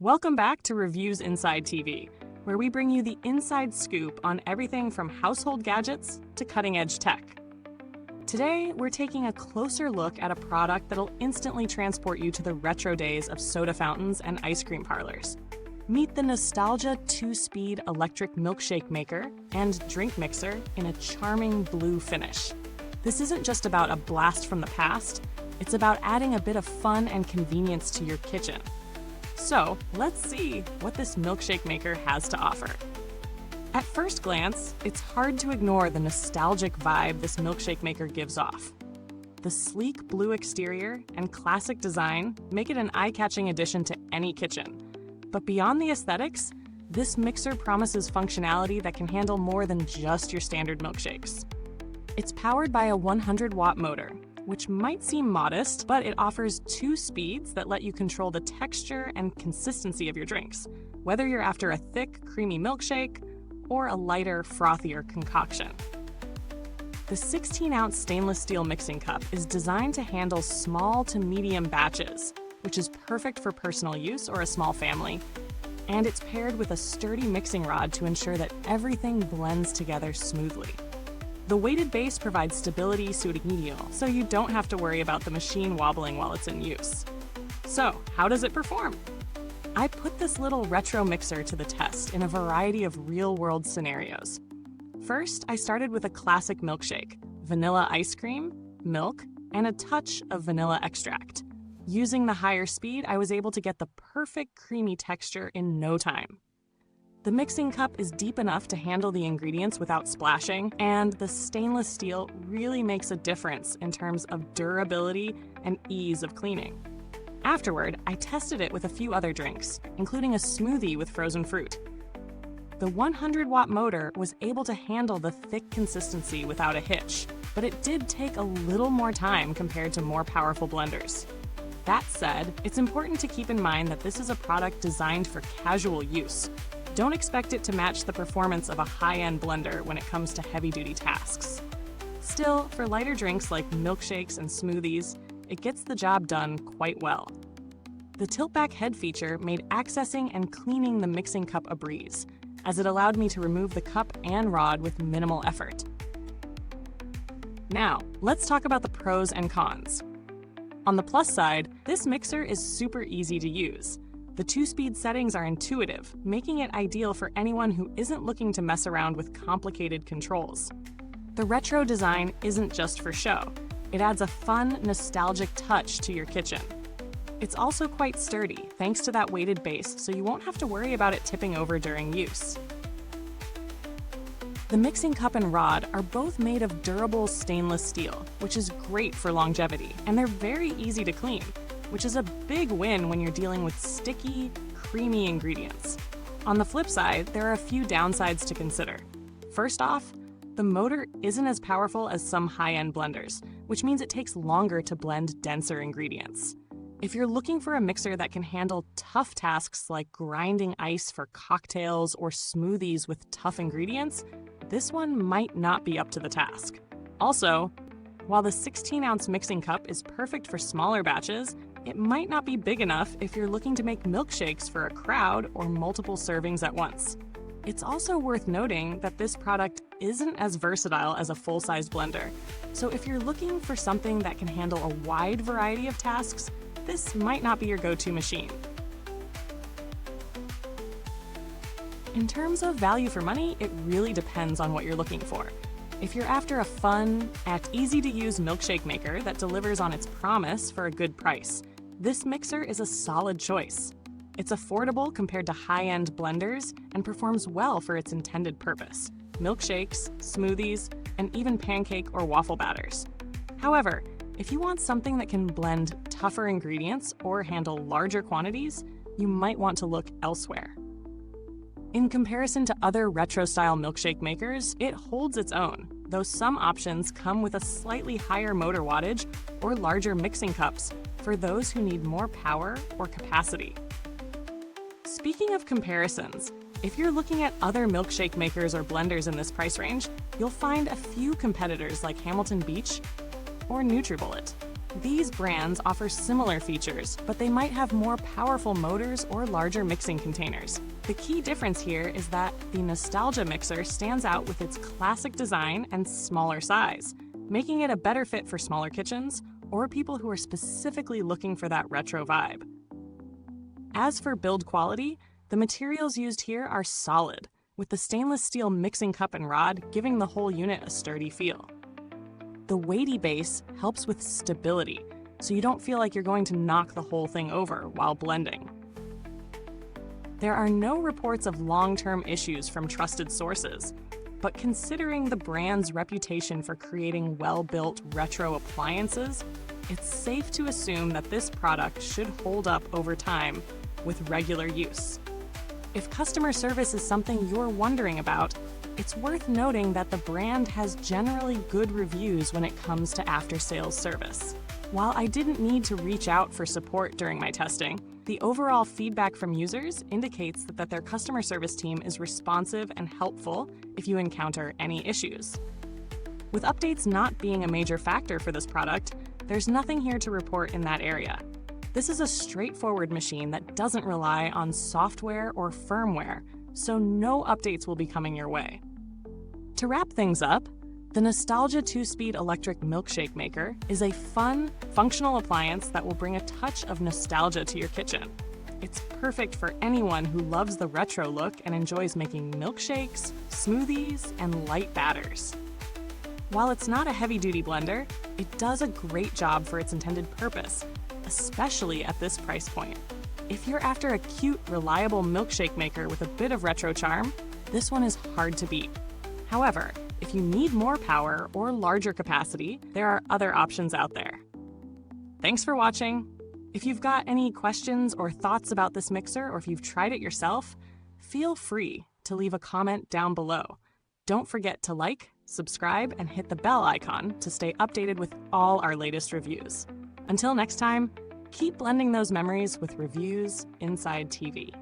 Welcome back to Reviews Inside TV, where we bring you the inside scoop on everything from household gadgets to cutting-edge tech. Today, we're taking a closer look at a product that'll instantly transport you to the retro days of soda fountains and ice cream parlors. Meet the Nostalgia 2-speed electric milkshake maker and drink mixer in a charming blue finish. This isn't just about a blast from the past, it's about adding a bit of fun and convenience to your kitchen. So, let's see what this milkshake maker has to offer. At first glance, it's hard to ignore the nostalgic vibe this milkshake maker gives off. The sleek blue exterior and classic design make it an eye-catching addition to any kitchen. But beyond the aesthetics, this mixer promises functionality that can handle more than just your standard milkshakes. It's powered by a 100-watt motor, which might seem modest, but it offers 2 speeds that let you control the texture and consistency of your drinks, whether you're after a thick, creamy milkshake or a lighter, frothier concoction. The 16-ounce stainless steel mixing cup is designed to handle small to medium batches, which is perfect for personal use or a small family, and it's paired with a sturdy mixing rod to ensure that everything blends together smoothly. The weighted base provides stability suicidal, so you don't have to worry about the machine wobbling while it's in use. So, how does it perform? I put this little retro mixer to the test in a variety of real-world scenarios. First, I started with a classic milkshake, vanilla ice cream, milk, and a touch of vanilla extract. Using the higher speed, I was able to get the perfect creamy texture in no time. The mixing cup is deep enough to handle the ingredients without splashing, and the stainless steel really makes a difference in terms of durability and ease of cleaning. Afterward, I tested it with a few other drinks, including a smoothie with frozen fruit. The 100-watt motor was able to handle the thick consistency without a hitch, but it did take a little more time compared to more powerful blenders. That said, it's important to keep in mind that this is a product designed for casual use. Don't expect it to match the performance of a high-end blender when it comes to heavy-duty tasks. Still, for lighter drinks like milkshakes and smoothies, it gets the job done quite well. The tilt-back head feature made accessing and cleaning the mixing cup a breeze, as it allowed me to remove the cup and rod with minimal effort. Now, let's talk about the pros and cons. On the plus side, this mixer is super easy to use. The 2-speed settings are intuitive, making it ideal for anyone who isn't looking to mess around with complicated controls. The retro design isn't just for show. It adds a fun, nostalgic touch to your kitchen. It's also quite sturdy, thanks to that weighted base, so you won't have to worry about it tipping over during use. The mixing cup and rod are both made of durable stainless steel, which is great for longevity, and they're very easy to clean, which is a big win when you're dealing with sticky, creamy ingredients. On the flip side, there are a few downsides to consider. First off, the motor isn't as powerful as some high-end blenders, which means it takes longer to blend denser ingredients. If you're looking for a mixer that can handle tough tasks like grinding ice for cocktails or smoothies with tough ingredients, this one might not be up to the task. Also, while the 16-ounce mixing cup is perfect for smaller batches, it might not be big enough if you're looking to make milkshakes for a crowd or multiple servings at once. It's also worth noting that this product isn't as versatile as a full-size blender, so if you're looking for something that can handle a wide variety of tasks, this might not be your go-to machine. In terms of value for money, it really depends on what you're looking for. If you're after a fun, easy-to-use milkshake maker that delivers on its promise for a good price, this mixer is a solid choice. It's affordable compared to high-end blenders and performs well for its intended purpose: milkshakes, smoothies, and even pancake or waffle batters. However, if you want something that can blend tougher ingredients or handle larger quantities, you might want to look elsewhere. In comparison to other retro-style milkshake makers, it holds its own, though some options come with a slightly higher motor wattage or larger mixing cups for those who need more power or capacity. Speaking of comparisons, if you're looking at other milkshake makers or blenders in this price range, you'll find a few competitors like Hamilton Beach or NutriBullet. These brands offer similar features, but they might have more powerful motors or larger mixing containers. The key difference here is that the Nostalgia mixer stands out with its classic design and smaller size, making it a better fit for smaller kitchens or people who are specifically looking for that retro vibe. As for build quality, the materials used here are solid, with the stainless steel mixing cup and rod giving the whole unit a sturdy feel. The weighty base helps with stability, so you don't feel like you're going to knock the whole thing over while blending. There are no reports of long-term issues from trusted sources, but considering the brand's reputation for creating well-built retro appliances, it's safe to assume that this product should hold up over time with regular use. If customer service is something you're wondering about, it's worth noting that the brand has generally good reviews when it comes to after-sales service. While I didn't need to reach out for support during my testing, the overall feedback from users indicates that their customer service team is responsive and helpful if you encounter any issues. With updates not being a major factor for this product, there's nothing here to report in that area. This is a straightforward machine that doesn't rely on software or firmware, so no updates will be coming your way. To wrap things up, the Nostalgia 2-speed electric milkshake maker is a fun, functional appliance that will bring a touch of nostalgia to your kitchen. It's perfect for anyone who loves the retro look and enjoys making milkshakes, smoothies, and light batters. While it's not a heavy-duty blender, it does a great job for its intended purpose, especially at this price point. If you're after a cute, reliable milkshake maker with a bit of retro charm, this one is hard to beat. However, if you need more power or larger capacity, there are other options out there. Thanks for watching. If you've got any questions or thoughts about this mixer, or if you've tried it yourself, feel free to leave a comment down below. Don't forget to like, subscribe, and hit the bell icon to stay updated with all our latest reviews. Until next time, keep blending those memories with Reviews Inside TV.